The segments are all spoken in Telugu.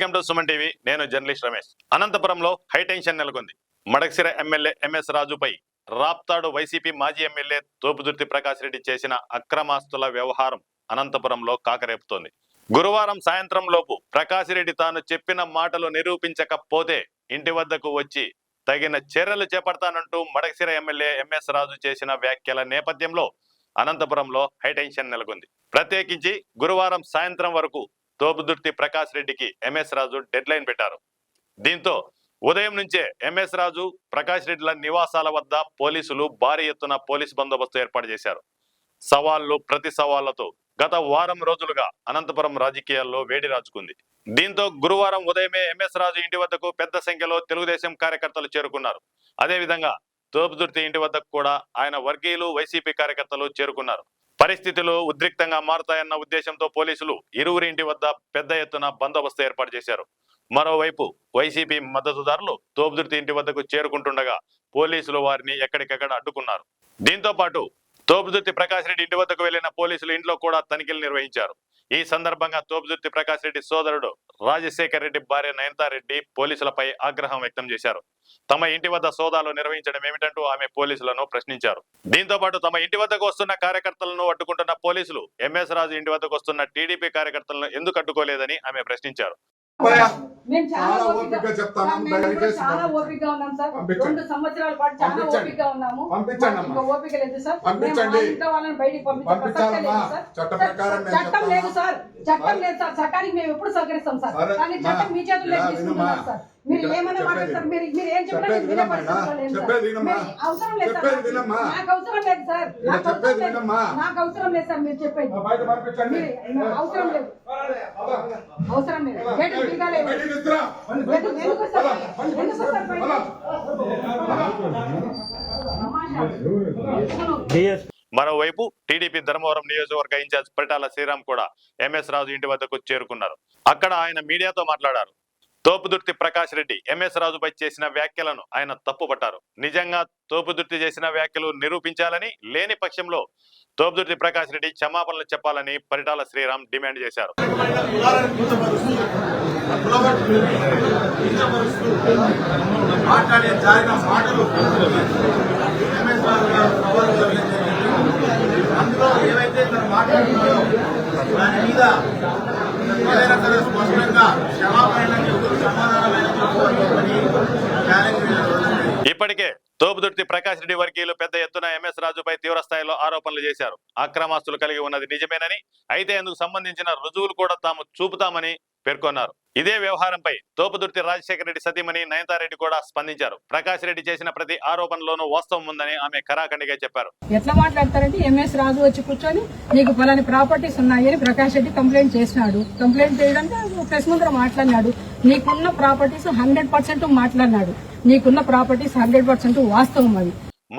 Welcome to Suman TV. నేను జర్నలిస్ట్ రమేష్. అనంతపురంలో హైటెన్షన్ నెలకొంది. మడకసిర ఎమ్మెల్యే ఎంఎస్ రాజుపై రాప్తాడు వైసీపీ మాజీ ఎమ్మెల్యే తోపుదుర్తి ప్రకాష్ రెడ్డి చేసిన అక్రమాస్తుల వ్యవహారం అనంతపురంలో కాకరేపుతోంది. గురువారం సాయంత్రం లోపు ప్రకాష్ రెడ్డి తాను చెప్పిన మాటలు నిరూపించకపోతే ఇంటి వద్దకు వచ్చి తగిన చర్యలు చేపడతానంటూ మడకసిర ఎమ్మెల్యే ఎంఎస్ రాజు చేసిన వ్యాఖ్యల నేపథ్యంలో అనంతపురంలో హైటెన్షన్ నెలకొంది. ప్రత్యేకించి గురువారం సాయంత్రం వరకు తోపుదుర్తి ప్రకాష్ రెడ్డికి ఎంఎస్ రాజు డెడ్ లైన్ పెట్టారు. దీంతో ఉదయం నుంచే ఎంఎస్ రాజు ప్రకాష్ రెడ్డిల నివాసాల వద్ద పోలీసులు భారీ ఎత్తున పోలీసు బందోబస్తు ఏర్పాటు చేశారు. సవాళ్లు ప్రతి సవాళ్లతో గత వారం రోజులుగా అనంతపురం రాజకీయాల్లో వేడి రాజుకుంది. దీంతో గురువారం ఉదయమే ఎంఎస్ రాజు ఇంటి వద్దకు పెద్ద సంఖ్యలో తెలుగుదేశం కార్యకర్తలు చేరుకున్నారు. అదేవిధంగా తోపుదుర్తి ఇంటి వద్దకు కూడా ఆయన వర్గీయులు వైసీపీ కార్యకర్తలు చేరుకున్నారు. పరిస్థితులు ఉద్రిక్తంగా మారుతాయన్న ఉద్దేశంతో పోలీసులు ఇరువురి ఇంటి వద్ద పెద్ద ఎత్తున బందోబస్తు ఏర్పాటు చేశారు. మరోవైపు వైసీపీ మద్దతుదారులు తోపుదుర్తి ఇంటి వద్దకు చేరుకుంటుండగా పోలీసులు వారిని ఎక్కడికక్కడ అడ్డుకున్నారు. దీంతో పాటు తోపుదుర్తి ప్రకాష్ రెడ్డి ఇంటి వద్దకు వెళ్లిన పోలీసులు ఇంట్లో కూడా తనిఖీలు నిర్వహించారు. ఈ సందర్భంగా తోపుదుర్తి ప్రకాష్ రెడ్డి సోదరుడు రాజశేఖర్ రెడ్డి భార్య నయనతారెడ్డి పోలీసులపై ఆగ్రహం వ్యక్తం చేశారు. తమ ఇంటి వద్ద సోదాలు నిర్వహించడం ఏమిటంటూ ఆమె పోలీసులను ప్రశ్నించారు. దీంతో పాటు తమ ఇంటి వద్దకు వస్తున్న కార్యకర్తలను అడ్డుకుంటున్న పోలీసులు ఎంఎస్ రాజు ఇంటి వద్దకు వస్తున్న టీడీపీ కార్యకర్తలను ఎందుకు అడ్డుకోలేదని ఆమె ప్రశ్నించారు. మేము చాలా ఓపికగా చెప్తాము. చాలా ఓపికగా ఉన్నాం సార్. 2 సంవత్సరాల పాటు చాలా ఓపికగా ఉన్నాము. ఇంకా ఓపిక లేదు సార్. ఇంట్లో వాళ్ళని బయటికి పంపించాలి. చట్టం లేదు సార్. చట్టం లేదు సార్. చట్టానికి మేము ఎప్పుడు సహకరిస్తాం సార్. కానీ చట్టం మీ చేతుల్లో తీసుకుంటున్నారు సార్. మీరు ఏమైనా మాట్లాడతారు. మీరు ఏం చెప్పినా అవసరం లేదు సార్. నాకు అవసరం లేదు సార్. నాకు అవసరం లేదు సార్. మీరు చెప్పేది అవసరం లేదు. అవసరం లేదు. మరోవైపు టీడీపీ ధర్మవరం నియోజకవర్గ ఇన్ఛార్జ్ పరిటాల శ్రీరామ్ కూడా ఎంఎస్ రాజు ఇంటి వద్దకు చేరుకున్నారు. అక్కడ ఆయన మీడియాతో మాట్లాడారు. తోపుదుర్తి ప్రకాష్ రెడ్డి ఎంఎస్ రాజుపై చేసిన వ్యాఖ్యలను ఆయన తప్పుపట్టారు. నిజంగా తోపుదుర్తి చేసిన వ్యాఖ్యలు నిరూపించాలని, లేని పక్షంలో తోపుదుర్తి ప్రకాష్ రెడ్డి క్షమాపణలు చెప్పాలని పరిటాల శ్రీరామ్ డిమాండ్ చేశారు. ఇప్పటికే తోపుదుర్తి ప్రకాష్ రెడ్డి వర్గీయులు పెద్ద ఎత్తున ఎంఎస్ రాజుపై తీవ్ర స్థాయిలో ఆరోపణలు చేశారు. అక్రమాస్తులు కలిగి ఉన్నది నిజమేనని, అయితే అందుకు సంబంధించిన రుజువులు కూడా తాము చూపుతామని పేర్కొన్నారు. ఇదే వ్యవహారంపై తోపుదుర్తి రాజశేఖర రెడ్డి సతీమణి నయనతారెడ్డి కూడా స్పందించారు. ప్రకాష్ రెడ్డి చేసిన ప్రతి ఆరోపణలోనూ వాస్తవం ఉందని ఆమె ఖరాఖండిగా చెప్పారు. ఎట్లా మాట్లాడతారంటే ఎంఎస్ రాజు వచ్చి కూర్చొని నీకు పలాని ప్రాపర్టీస్ ఉన్నాయని ప్రకాష్ రెడ్డి కంప్లైంట్ చేసినాడు. కంప్లైంట్ చేయడానికి ప్రెస్ ముందర మాట్లాడినాడు. నీకున్న ప్రాపర్టీస్ 100% మాట్లాడినాడు. నీకున్న ప్రాపర్టీస్ 100% వాస్తవం అది.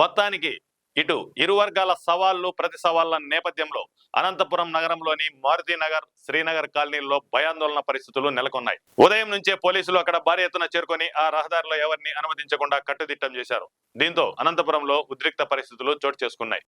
మొత్తానికి ఇటు ఇరు వర్గాల సవాళ్లు ప్రతి సవాళ్ల నేపథ్యంలో అనంతపురం నగరంలోని మారుతినగర్, శ్రీనగర్ కాలనీల్లో భయాందోళన పరిస్థితులు నెలకొన్నాయి. ఉదయం నుంచే పోలీసులు అక్కడ భారీ ఎత్తున చేరుకొని ఆ రహదారిలో ఎవరిని అనుమతించకుండా కట్టుదిట్టం చేశారు. దీంతో అనంతపురంలో ఉద్రిక్త పరిస్థితులు చోటు చేసుకున్నాయి.